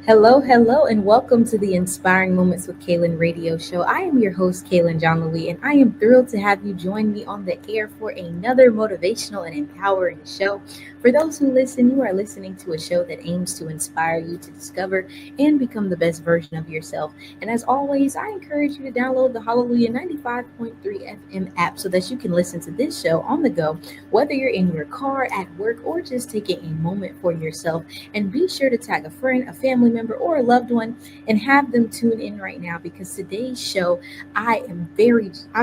Hello, hello, and welcome to the Inspiring Moments with Kaylin radio show. I am your host, Kaylin John Louis, and I am thrilled to have you join me on the air for another motivational and empowering show. For those who listen, you are listening to a show that aims to inspire you to discover and become the best version of yourself. And as always, I encourage you to download the Hallelujah 95.3 FM app so that you can listen to this show on the go, whether you're in your car, at work, or just taking a moment for yourself. And be sure to tag a friend, a family member, or a loved one and have them tune in right now because today's show, I'm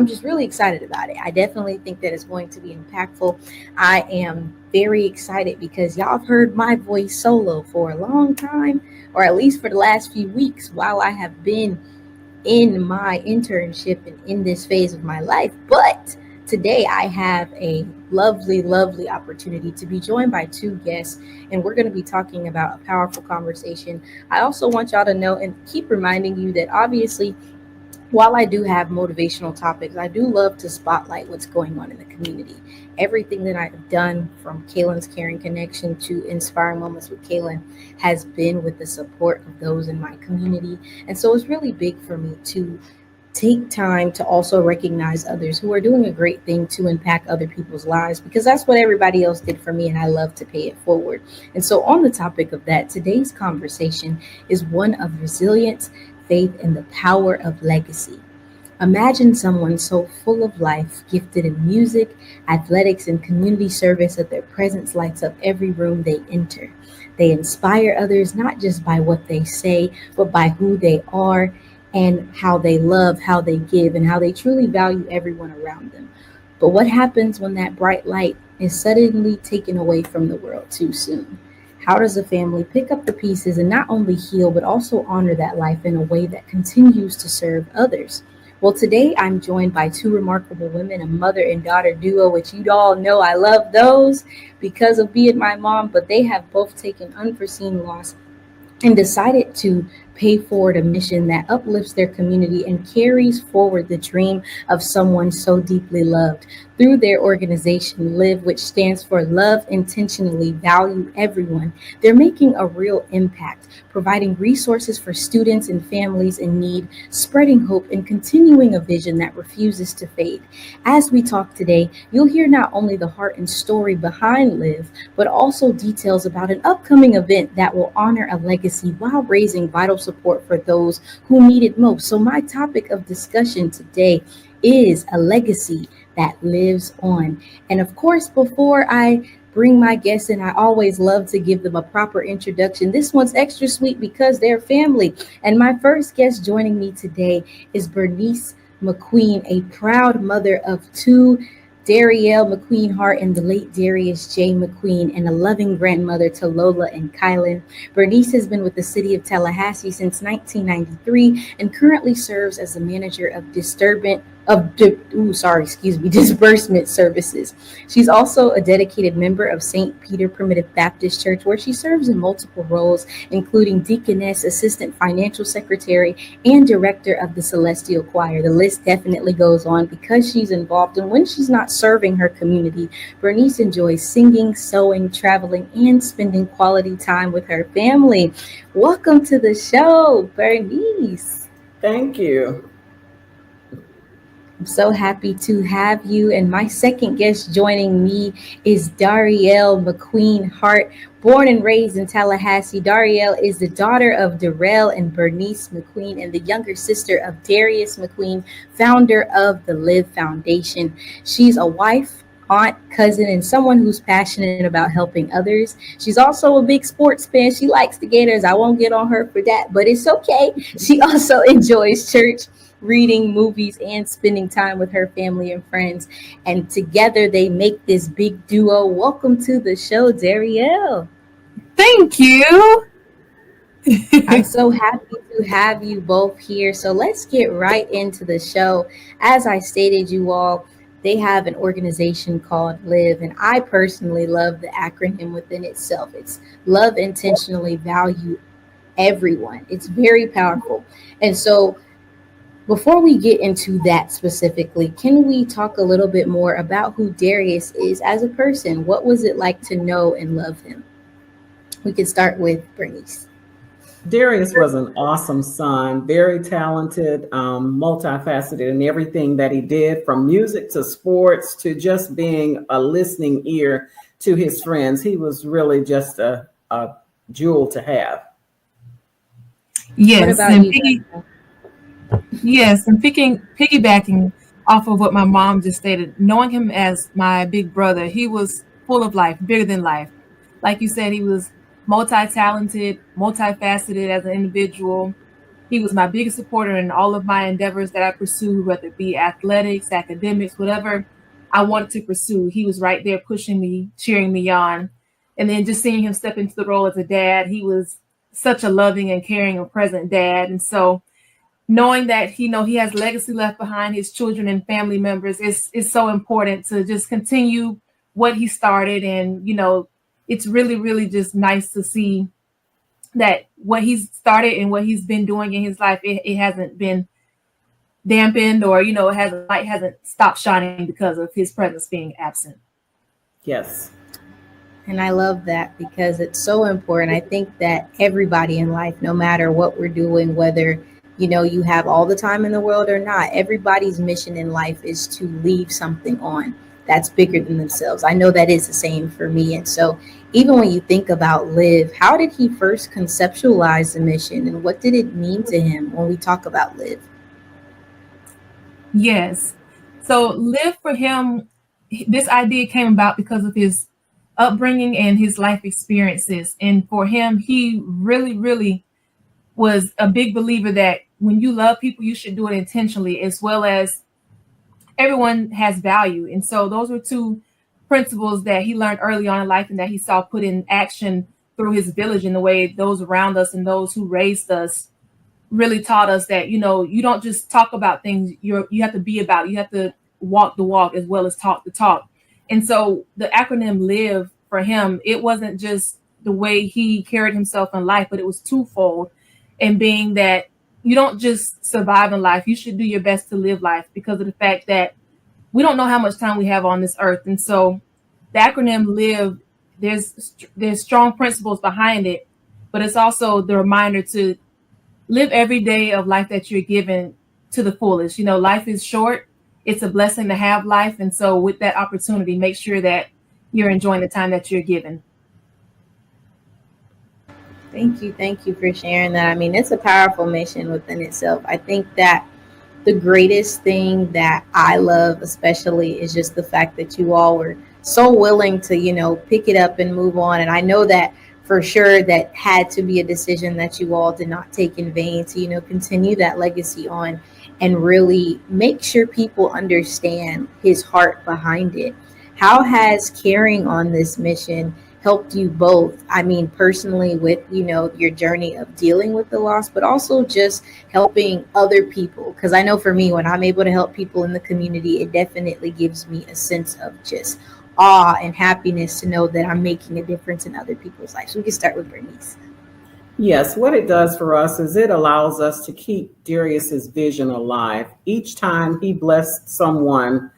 just really excited about it. I definitely think that it's going to be impactful. I am very excited because y'all have heard my voice solo for a long time, or at least for the last few weeks while I have been in my internship and in this phase of my life. But today I have a lovely, lovely opportunity to be joined by two guests, and we're going to be talking about a powerful conversation. I also want y'all to know and keep reminding you that obviously while I do have motivational topics, I do love to spotlight what's going on in the community. Everything that I've done from Kaylin's Caring Connection to Inspiring Moments with Kaylin has been with the support of those in my community. And so it's really big for me to take time to also recognize others who are doing a great thing to impact other people's lives because that's what everybody else did for me and I love to pay it forward. And so on the topic of that, today's conversation is one of resilience, faith, and the power of legacy. Imagine someone so full of life, gifted in music, athletics, and community service that their presence lights up every room they enter. They inspire others not just by what they say, but by who they are and how they love, how they give, and how they truly value everyone around them. But what happens when that bright light is suddenly taken away from the world too soon? How does a family pick up the pieces and not only heal, but also honor that life in a way that continues to serve others? Well, today I'm joined by two remarkable women, a mother and daughter duo, which you all know I love those because of being my mom, but they have both taken unforeseen loss and decided to pay forward a mission that uplifts their community and carries forward the dream of someone so deeply loved. Through their organization, Live, which stands for Love Intentionally, Value Everyone, they're making a real impact, providing resources for students and families in need, spreading hope, and continuing a vision that refuses to fade. As we talk today, you'll hear not only the heart and story behind Live, but also details about an upcoming event that will honor a legacy while raising vital support for those who need it most. So, my topic of discussion today is a legacy that lives on. And of course, before I bring my guests in, I always love to give them a proper introduction. This one's extra sweet because they're family. And my first guest joining me today is Bernice McQueen, a proud mother of two, Darielle McQueen Hart and the late Darius J. McQueen, and a loving grandmother to Lola and Kylan. Bernice has been with the city of Tallahassee since 1993 and currently serves as the manager of disbursement services. She's also a dedicated member of St. Peter Primitive Baptist Church, where she serves in multiple roles, including deaconess, assistant financial secretary, and director of the Celestial Choir. The list definitely goes on because she's involved, and when she's not serving her community, Bernice enjoys singing, sewing, traveling, and spending quality time with her family. Welcome to the show, Bernice. Thank you. I'm so happy to have you. And my second guest joining me is Darielle McQueen Hart. Born and raised in Tallahassee, Darielle is the daughter of Darrell and Bernice McQueen and the younger sister of Darius McQueen, founder of the L.I.V.E. Foundation. She's a wife, aunt, cousin, and someone who's passionate about helping others. She's also a big sports fan. She likes the Gators. I won't get on her for that, but it's okay. She also enjoys church, reading, movies, and spending time with her family and friends. And together they make this big duo. Welcome to the show, Darielle. Thank you. I'm so happy to have you both here. So let's get right into the show. As I stated, you all, they have an organization called Live, and I personally love the acronym within itself. It's Love Intentionally, Value Everyone. It's very powerful. And so before we get into that specifically, can we talk a little bit more about who Darius is as a person? What was it like to know and love him? We can start with Bernice. Darius was an awesome son, very talented, multifaceted in everything that he did, from music to sports to just being a listening ear to his friends. He was really just a jewel to have. What Yes, about and you, Daniel? piggybacking off of what my mom just stated, knowing him as my big brother, he was full of life, bigger than life. Like you said, he was multi-talented, multifaceted as an individual. He was my biggest supporter in all of my endeavors that I pursued, whether it be athletics, academics, whatever I wanted to pursue. He was right there pushing me, cheering me on. And then just seeing him step into the role as a dad, he was such a loving and caring and present dad. And so knowing that he has legacy left behind, his children and family members, is so important to just continue what he started. And it's really, really just nice to see that what he's started and what he's been doing in his life, it hasn't been dampened, or it hasn't stopped shining because of his presence being absent. Yes. And I love that because it's so important. I think that everybody in life, no matter what we're doing, whether you have all the time in the world or not, everybody's mission in life is to leave something on that's bigger than themselves. I know that is the same for me. And so even when you think about Live, how did he first conceptualize the mission and what did it mean to him when we talk about Live? Yes. So live for him, this idea came about because of his upbringing and his life experiences. And for him, he really, really was a big believer that when you love people, you should do it intentionally, as well as everyone has value. And so those were two principles that he learned early on in life and that he saw put in action through his village, in the way those around us and those who raised us really taught us that you don't just talk about things, you have to be about it. You have to walk the walk as well as talk the talk. And so the acronym Live, for him, it wasn't just the way he carried himself in life, but it was twofold. And being that you don't just survive in life, you should do your best to live life, because of the fact that we don't know how much time we have on this earth. And so the acronym Live, there's strong principles behind it, but it's also the reminder to live every day of life that you're given to the fullest. Life is short. It's a blessing to have life. And so with that opportunity, make sure that you're enjoying the time that you're given. Thank you for sharing that. I mean, it's a powerful mission within itself. I think that the greatest thing that I love, especially, is just the fact that you all were so willing to, pick it up and move on. And I know that for sure that had to be a decision that you all did not take in vain to, continue that legacy on and really make sure people understand his heart behind it. How has carrying on this mission helped you both? I mean, personally, with, your journey of dealing with the loss, but also just helping other people, because I know for me, when I'm able to help people in the community, it definitely gives me a sense of just awe and happiness to know that I'm making a difference in other people's lives. We can start with Bernice. Yes, what it does for us is it allows us to keep Darius's vision alive. Each time he blessed someone,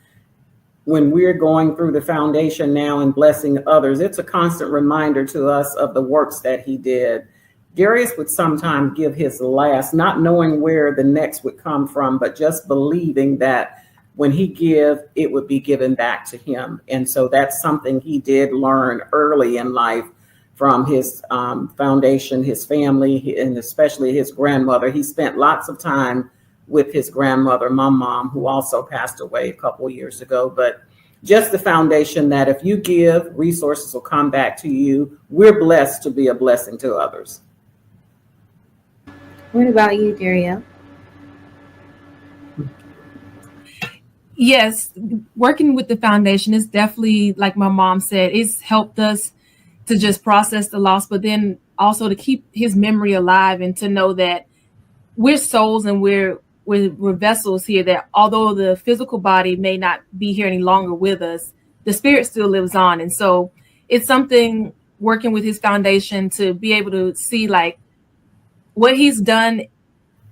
when we're going through the foundation now and blessing others, it's a constant reminder to us of the works that he did. Darius would sometimes give his last, not knowing where the next would come from, but just believing that when he give, it would be given back to him. And so that's something he did learn early in life from his foundation, his family, and especially his grandmother. He spent lots of time with his grandmother, my mom, who also passed away a couple of years ago. But just the foundation that if you give, resources will come back to you. We're blessed to be a blessing to others. What about you, Dario? Yes, working with the foundation is definitely, like my mom said, it's helped us to just process the loss, but then also to keep his memory alive and to know that we're souls and we're vessels here, that although the physical body may not be here any longer with us, the spirit still lives on. And so it's something, working with his foundation, to be able to see like what he's done.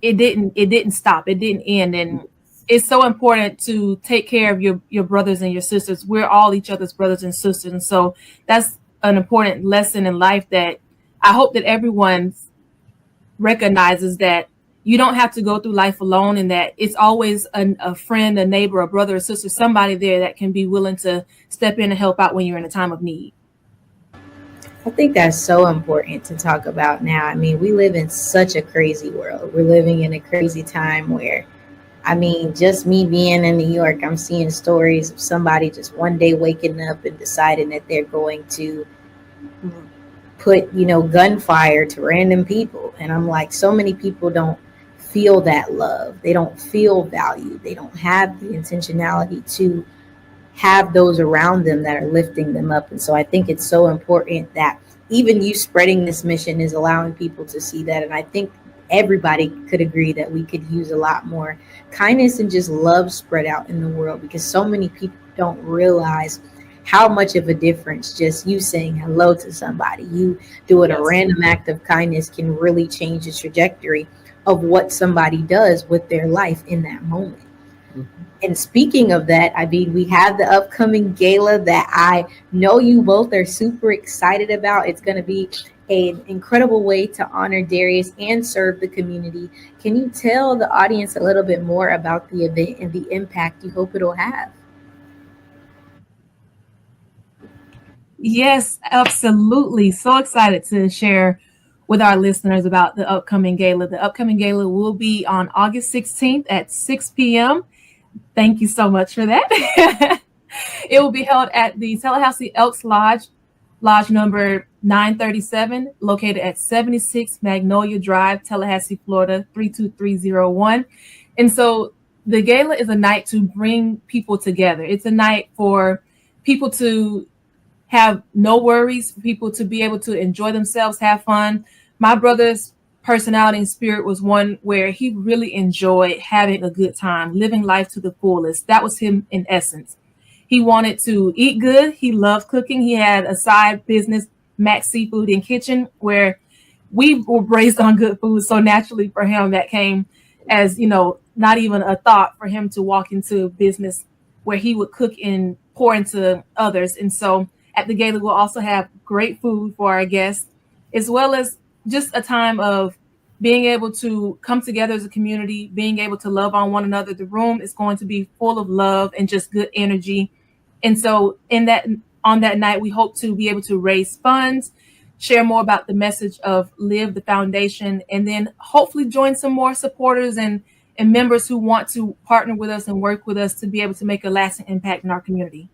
It didn't stop, it didn't end. And it's so important to take care of your brothers and your sisters. We're all each other's brothers and sisters. And so that's an important lesson in life that I hope that everyone recognizes that you don't have to go through life alone, and that it's always a friend, a neighbor, a brother, a sister, somebody there that can be willing to step in and help out when you're in a time of need. I think that's so important to talk about now. I mean, we live in such a crazy world. We're living in a crazy time where, I mean, just me being in New York, I'm seeing stories of somebody just one day waking up and deciding that they're going to put, gunfire to random people. And I'm like, so many people don't feel that love. They don't feel valued. They don't have the intentionality to have those around them that are lifting them up. And so I think it's so important that even you spreading this mission is allowing people to see that. And I think everybody could agree that we could use a lot more kindness and just love spread out in the world, because so many people don't realize how much of a difference just you saying hello to somebody, you doing a Yes. random act of kindness can really change the trajectory of what somebody does with their life in that moment. Mhm. And speaking of that, I mean, we have the upcoming gala that I know you both are super excited about. It's going to be an incredible way to honor Darius and serve the community. Can you tell the audience a little bit more about the event and the impact you hope it'll have? Yes, absolutely. So excited to share with our listeners about the upcoming gala. The upcoming gala will be on August 16th at 6 p.m. Thank you so much for that. It will be held at the Tallahassee Elks Lodge, Lodge number 937, located at 76 Magnolia Drive, Tallahassee, Florida, 32301. And so the gala is a night to bring people together. It's a night for people to have no worries, for people to be able to enjoy themselves, have fun. My brother's personality and spirit was one where he really enjoyed having a good time, living life to the fullest. That was him in essence. He wanted to eat good. He loved cooking. He had a side business, Max Seafood and Kitchen, where we were raised on good food. So naturally for him, that came as, not even a thought for him to walk into business where he would cook and pour into others. And so at the gala, we'll also have great food for our guests, as well as just a time of being able to come together as a community, being able to love on one another. The room is going to be full of love and just good energy. And so on that night, we hope to be able to raise funds, share more about the message of Live the Foundation, and then hopefully join some more supporters and members who want to partner with us and work with us to be able to make a lasting impact in our community.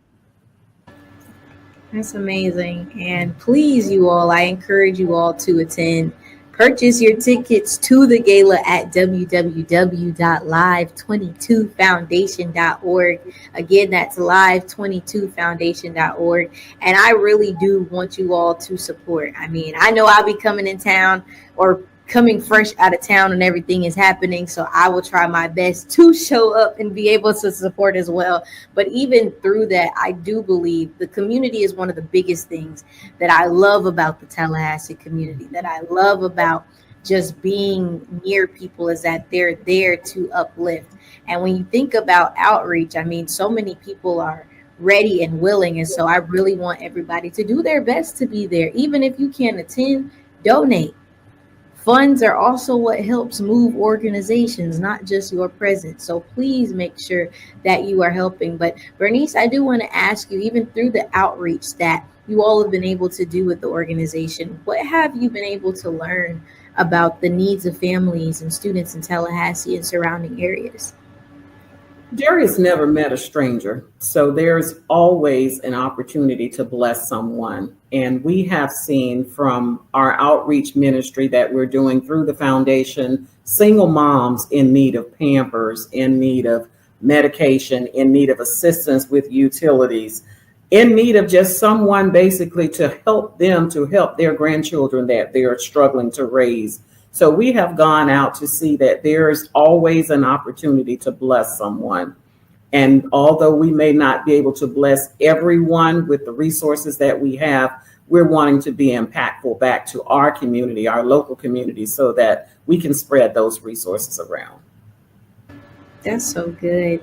That's amazing. And please, you all, I encourage you all to attend. Purchase your tickets to the gala at www.live22foundation.org. Again, that's live22foundation.org. And I really do want you all to support. I mean, I know I'll be coming in town or coming fresh out of town and everything is happening. So I will try my best to show up and be able to support as well. But even through that, I do believe the community is one of the biggest things that I love about the Tallahassee community, that I love about just being near people, is that they're there to uplift. And when you think about outreach, I mean, so many people are ready and willing. And so I really want everybody to do their best to be there. Even if you can't attend, donate. Funds are also what helps move organizations, not just your presence. So please make sure that you are helping. But Bernice, I do want to ask you, even through the outreach that you all have been able to do with the organization, what have you been able to learn about the needs of families and students in Tallahassee and surrounding areas? Darius never met a stranger, so there's always an opportunity to bless someone. And we have seen from our outreach ministry that we're doing through the foundation, single moms in need of Pampers, in need of medication, in need of assistance with utilities, in need of just someone basically to help them to help their grandchildren that they are struggling to raise. So we have gone out to see that there's always an opportunity to bless someone. And although we may not be able to bless everyone with the resources that we have, we're wanting to be impactful back to our community, our local community, so that we can spread those resources around. That's so good.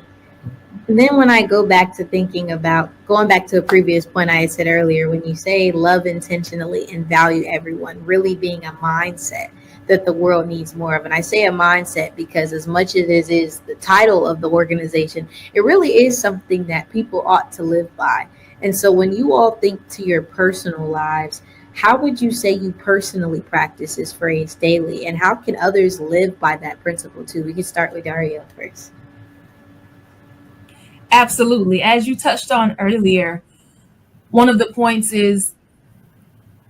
And then when I go back to thinking about going back to a previous point I had said earlier, when you say love intentionally and value everyone, really being a mindset, that the world needs more of. And I say a mindset because as much as it is the title of the organization, it really is something that people ought to live by. And so when you all think to your personal lives, how would you say you personally practice this phrase daily? And how can others live by that principle too? We can start with Dario first. Absolutely. As you touched on earlier, one of the points is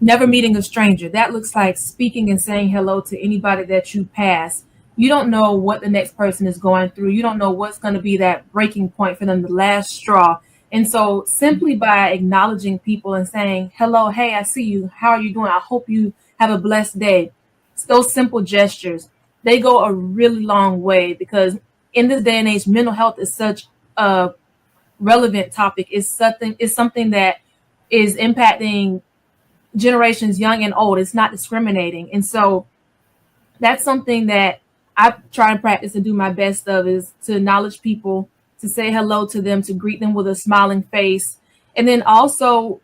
never meeting a stranger. That looks like speaking and saying hello to anybody that you pass. You don't know what the next person is going through. You don't know what's going to be that breaking point for them, the last straw. And so simply by acknowledging people and saying, hello, hey, I see you. How are you doing? I hope you have a blessed day. It's those simple gestures, they go a really long way because in this day and age, mental health is such a relevant topic. It's something that is impacting generations young and old. It's not discriminating. And so that's something that I try and practice and do my best of is to acknowledge people, to say hello to them, to greet them with a smiling face. And then also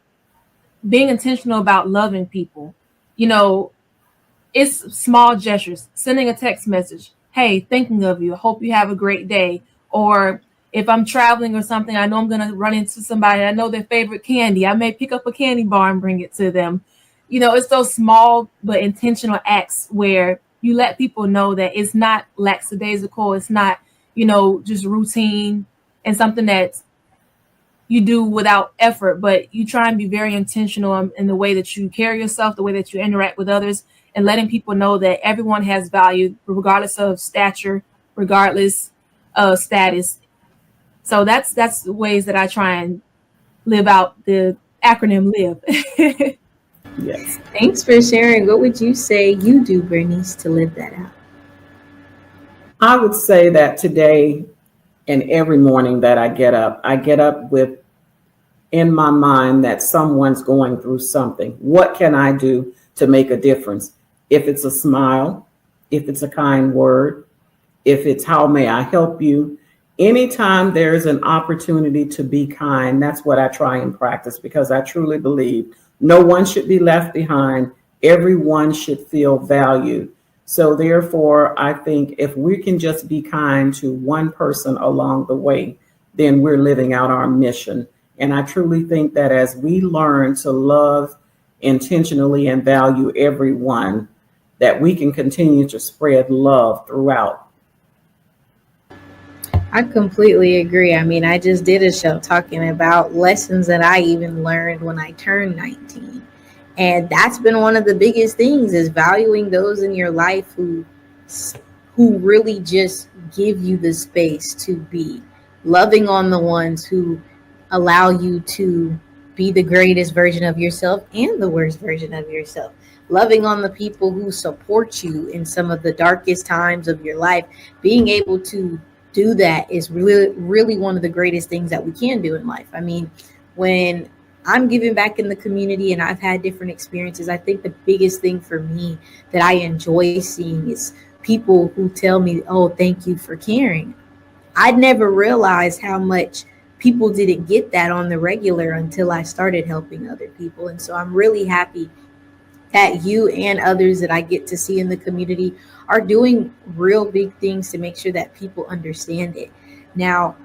being intentional about loving people. You know, it's small gestures, sending a text message, hey, thinking of you, hope you have a great day. Or if I'm traveling or something, I know I'm going to run into somebody, I know their favorite candy, I may pick up a candy bar and bring it to them. You know, it's those small but intentional acts where you let people know that it's not lackadaisical, it's not, just routine and something that you do without effort, but you try and be very intentional in the way that you carry yourself, the way that you interact with others, and letting people know that everyone has value, regardless of stature, regardless of status. So that's the ways that I try and live out the acronym LIVE. Yes. Thanks for sharing. What would you say you do, Bernice, to live that out? I would say that today and every morning that I get up with in my mind that someone's going through something. What can I do to make a difference? If it's a smile, if it's a kind word, if it's how may I help you, anytime there's an opportunity to be kind, that's what I try and practice because I truly believe no one should be left behind. Everyone should feel valued. So therefore, I think if we can just be kind to one person along the way, then we're living out our mission. And I truly think that as we learn to love intentionally and value everyone, that we can continue to spread love throughout. I completely agree. I mean, I just did a show talking about lessons that I even learned when I turned 19. And that's been one of the biggest things is valuing those in your life who really just give you the space to be, loving on the ones who allow you to be the greatest version of yourself and the worst version of yourself, loving on the people who support you in some of the darkest times of your life. Being able to do that is really, really one of the greatest things that we can do in life. I mean, when I'm giving back in the community and I've had different experiences, I think the biggest thing for me that I enjoy seeing is people who tell me, oh, thank you for caring. I'd never realized how much people didn't get that on the regular until I started helping other people. And so I'm really happy that you and others that I get to see in the community are doing real big things to make sure that people understand it. Now,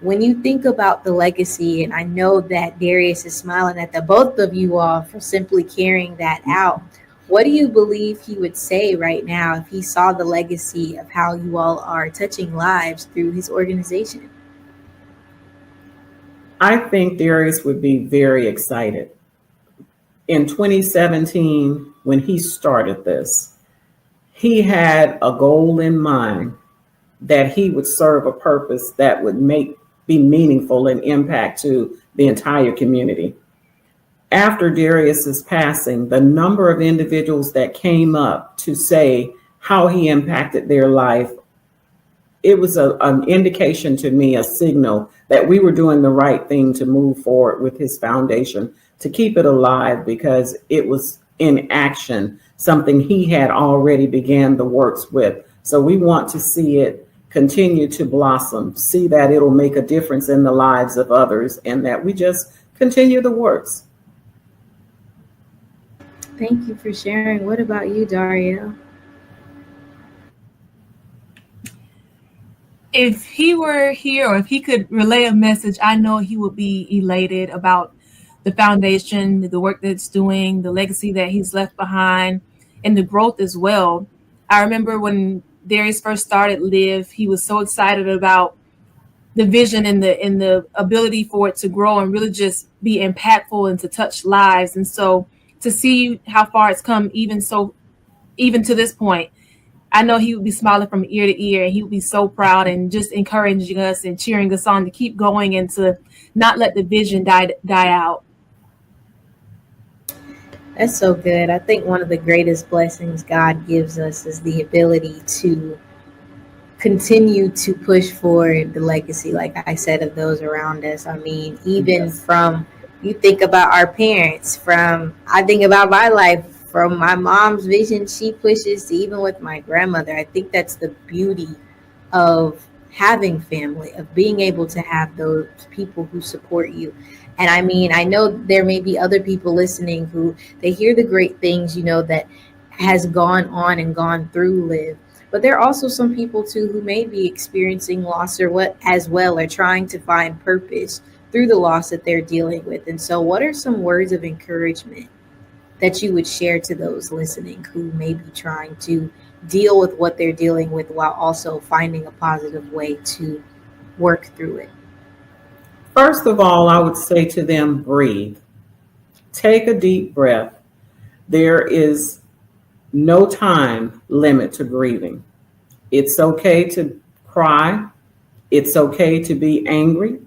when you think about the legacy, and I know that Darius is smiling at the both of you all for simply carrying that out, what do you believe he would say right now if he saw the legacy of how you all are touching lives through his organization? I think Darius would be very excited. In 2017, when he started this, he had a goal in mind that he would serve a purpose that would be meaningful and impact to the entire community. After Darius's passing, the number of individuals that came up to say how he impacted their life, it was an indication to me, a signal that we were doing the right thing to move forward with his foundation, to keep it alive because it was in action, something he had already began the works with. So we want to see it continue to blossom, see that it'll make a difference in the lives of others, and that we just continue the works. Thank you for sharing. What about you, Dario? If he were here, or if he could relay a message, I know he would be elated about the foundation, the work that it's doing, the legacy that he's left behind, and the growth as well. I remember when Darius first started Live, he was so excited about the vision and the ability for it to grow and really just be impactful and to touch lives. And so to see how far it's come, even to this point, I know he would be smiling from ear to ear, and he would be so proud and just encouraging us and cheering us on to keep going and to not let the vision die out. That's so good. I think one of the greatest blessings God gives us is the ability to continue to push forward the legacy, like I said, of those around us. I mean, even Yes. from, you think about our parents, from, I think about my life, from my mom's vision she pushes to even with my grandmother. I think that's the beauty of having family, of being able to have those people who support you. And I mean, I know there may be other people listening who they hear the great things, that has gone on and gone through Live. But there are also some people too who may be experiencing loss or what as well, or trying to find purpose through the loss that they're dealing with. And so what are some words of encouragement that you would share to those listening who may be trying to deal with what they're dealing with while also finding a positive way to work through it? First of all, I would say to them, breathe. Take a deep breath. There is no time limit to grieving. It's okay to cry. It's okay to be angry.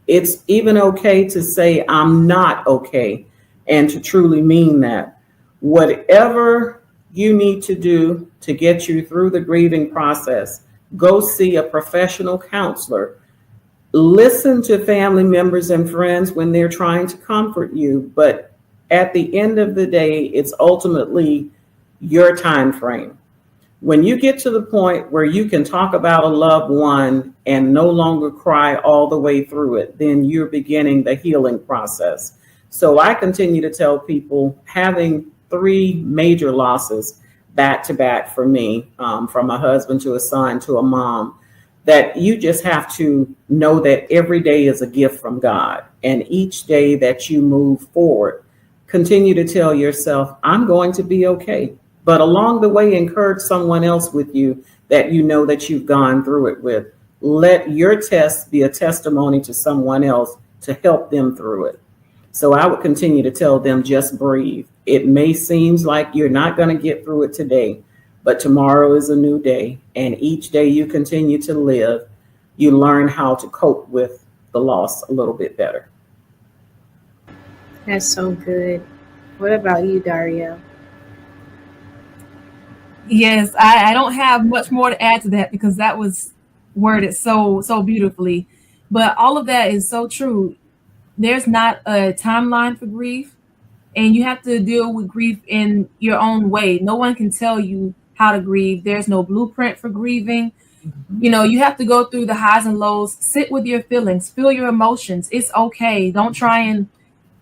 It's even okay to say, I'm not okay, and to truly mean that. Whatever you need to do to get you through the grieving process, go see a professional counselor. Listen to family members and friends when they're trying to comfort you, but at the end of the day, it's ultimately your time frame. When you get to the point where you can talk about a loved one and no longer cry all the way through it, then you're beginning the healing process. So I continue to tell people, having three major losses back to back for me, from a husband to a son to a mom, that you just have to know that every day is a gift from God. And each day that you move forward, continue to tell yourself, I'm going to be okay. But along the way, encourage someone else with you that you know that you've gone through it with. Let your test be a testimony to someone else to help them through it. So I would continue to tell them, just breathe. It may seem like you're not going to get through it today, but tomorrow is a new day. And each day you continue to live, you learn how to cope with the loss a little bit better. That's so good. What about you, Dario? Yes, I don't have much more to add to that because that was worded so beautifully. But all of that is so true. There's not a timeline for grief, and you have to deal with grief in your own way. No one can tell you how to grieve. There's no blueprint for grieving. You have to go through the highs and lows, sit with your feelings, feel your emotions. It's okay. Don't try and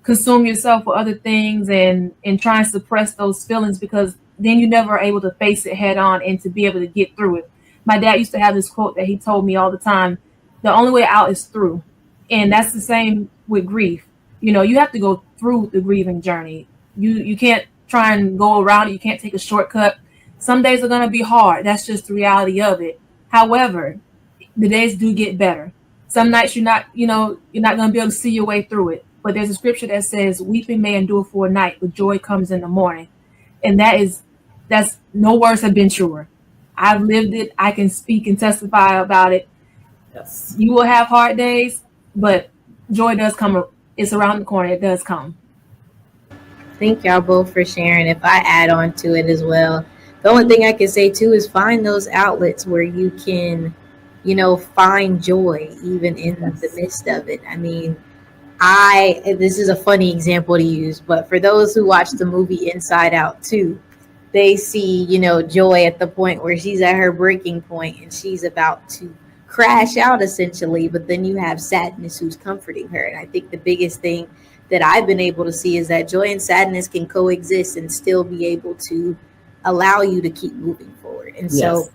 consume yourself with other things and try and suppress those feelings, because then you're never able to face it head on and to be able to get through it. My dad used to have this quote that he told me all the time: the only way out is through. And that's the same with grief. You have to go through the grieving journey. You can't try and go around it. You can't take a shortcut. Some days are going to be hard. That's just the reality of it. However, the days do get better. Some nights you're not going to be able to see your way through it. But there's a scripture that says, "Weeping may endure for a night, but joy comes in the morning." And that's no words have been truer. I've lived it. I can speak and testify about it. Yes. You will have hard days, but joy does come. It's around the corner. It does come. Thank y'all both for sharing. If I add on to it as well, the only thing I can say too is find those outlets where you can, find joy even in the Yes. midst of it. I mean, this is a funny example to use, but for those who watch the movie Inside Out too, they see, Joy at the point where she's at her breaking point and she's about to crash out essentially, but then you have Sadness who's comforting her. And I think the biggest thing that I've been able to see is that joy and sadness can coexist and still be able to allow you to keep moving forward. And so Yes.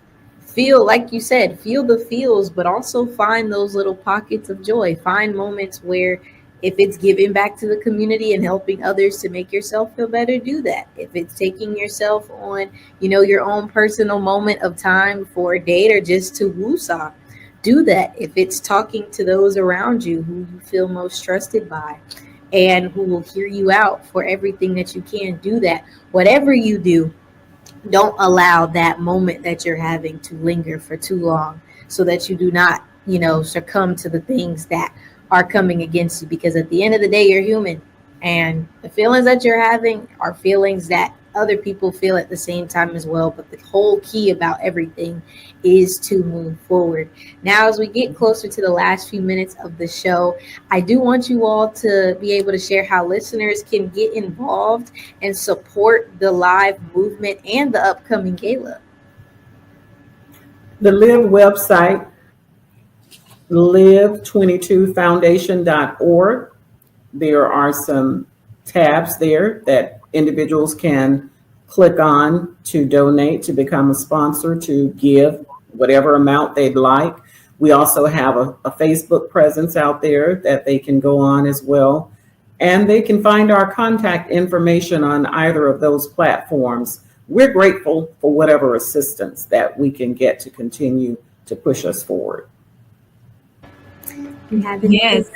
feel, like you said, feel the feels, but also find those little pockets of joy. Find moments where, if it's giving back to the community and helping others to make yourself feel better, do that. If it's taking yourself on, your own personal moment of time for a date or just to woosah, do that. If it's talking to those around you who you feel most trusted by and who will hear you out for everything that you can, do that. Whatever you do, don't allow that moment that you're having to linger for too long, so that you do not, succumb to the things that are coming against you. Because at the end of the day, you're human, and the feelings that you're having are feelings that other people feel at the same time as well. But the whole key about everything is to move forward. Now, as we get closer to the last few minutes of the show, I do want you all to be able to share how listeners can get involved and support the L.I.V.E movement and the upcoming gala. The L.I.V.E website, live22foundation.org. There are some tabs there that individuals can click on to donate, to become a sponsor, to give whatever amount they'd like. We also have a Facebook presence out there that they can go on as well. And they can find our contact information on either of those platforms. We're grateful for whatever assistance that we can get to continue to push us forward. You have anything? Yes.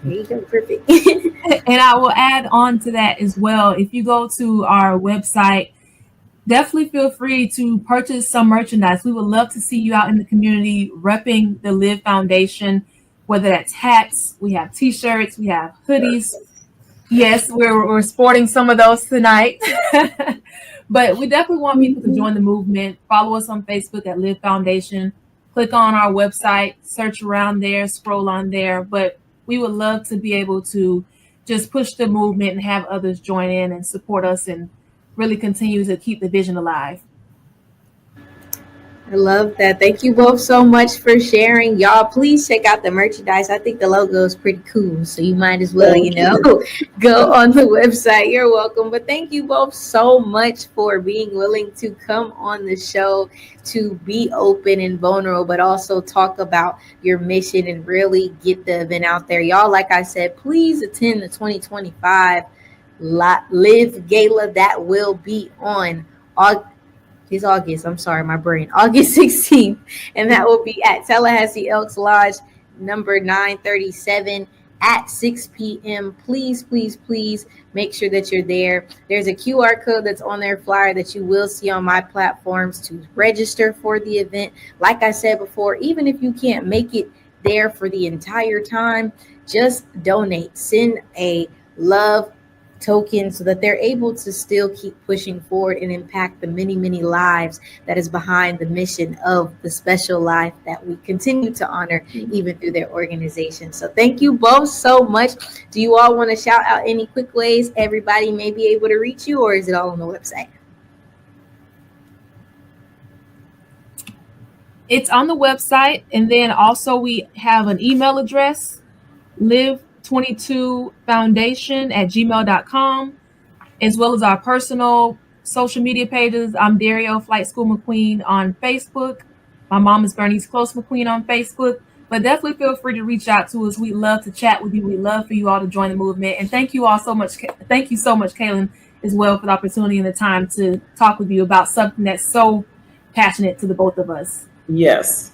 There you go, perfect. And I will add on to that as well. If you go to our website, definitely feel free to purchase some merchandise. We would love to see you out in the community repping the L.I.V.E Foundation, whether that's hats, we have t-shirts, we have hoodies. Yes, we're sporting some of those tonight. But we definitely want people to join the movement. Follow us on Facebook at L.I.V.E Foundation. Click on our website, search around there, scroll on there. But we would love to be able to just push the movement and have others join in and support us and really continue to keep the vision alive. I love that. Thank you both so much for sharing. Y'all, please check out the merchandise. I think the logo is pretty cool, so you might as well, go on the website. You're welcome. But thank you both so much for being willing to come on the show, to be open and vulnerable, but also talk about your mission and really get the event out there. Y'all, like I said, please attend the 2025 L.I.V.E Gala that will be on August 16th, and that will be at Tallahassee Elks Lodge number 937 at 6 p.m. Please make sure that you're there. There's a QR code that's on their flyer that you will see on my platforms to register for the event. Like I said before, even if you can't make it there for the entire time, just donate. Send a love token so that they're able to still keep pushing forward and impact the many lives that is behind the mission of the special life that we continue to honor even through their organization. So thank you both so much. Do you all want to shout out any quick ways everybody may be able to reach you, or is it all on the website? It's on the website, and then also we have an email address, live22foundation@gmail.com, as well as our personal social media pages. I'm Dario Flight School McQueen on Facebook. My mom is Bernice Close McQueen on Facebook. But definitely feel free to reach out to us. We'd love to chat with you. We'd love for you all to join the movement. And thank you all so much. Thank you so much, Kaylin, as well, for the opportunity and the time to talk with you about something that's so passionate to the both of us. Yes.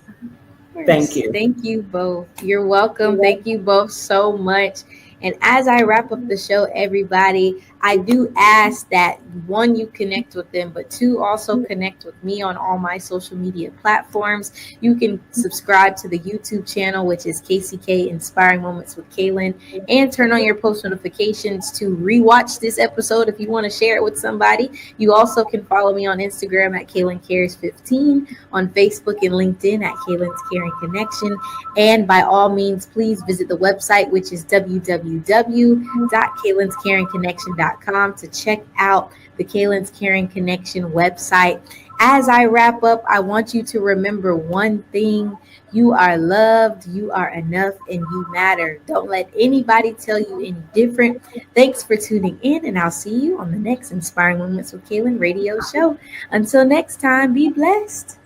Thank you. Thank you both. You're welcome. Thank you both so much. And as I wrap up the show, everybody, I do ask that, one, you connect with them, but two, also connect with me on all my social media platforms. You can subscribe to the YouTube channel, which is KCK Inspiring Moments with Kaylin, and turn on your post notifications to rewatch this episode if you want to share it with somebody. You also can follow me on Instagram at Kaylin Cares 15, on Facebook and LinkedIn at Kaylin's Caring Connection. And by all means, please visit the website, which is www.kaylinscaringconnection.com, to check out the Kaylin's Caring Connection website. As I wrap up, I want you to remember one thing: you are loved, you are enough, and you matter. Don't let anybody tell you any different. Thanks for tuning in, and I'll see you on the next Inspiring Moments with Kaylin radio show. Until next time, be blessed.